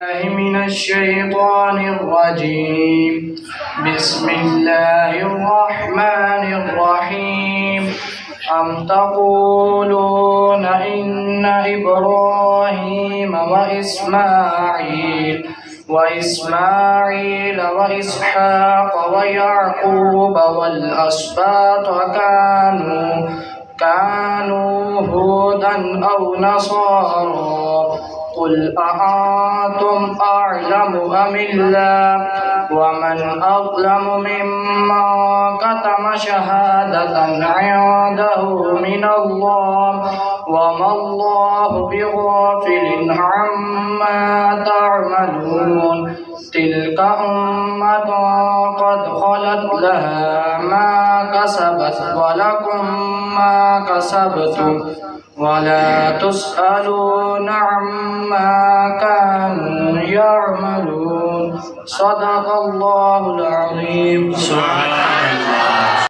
من الشيطان الرجيم. بسم الله الرحمن الرحيم. أم تقولون إن إبراهيم وإسماعيل وإسحاق ويعقوب والأسباط كانوا هودا أو نصارى قل أأنتم أعلم أم الله ومن أظلم ممن كتم شهادة عنده من الله وما الله بغافل عما تعملون تلك أمة قد خلت لها ما كسبت ولكم ما كسبتم ولا تسألون عما كانوا يعملون. صدق الله العظيم.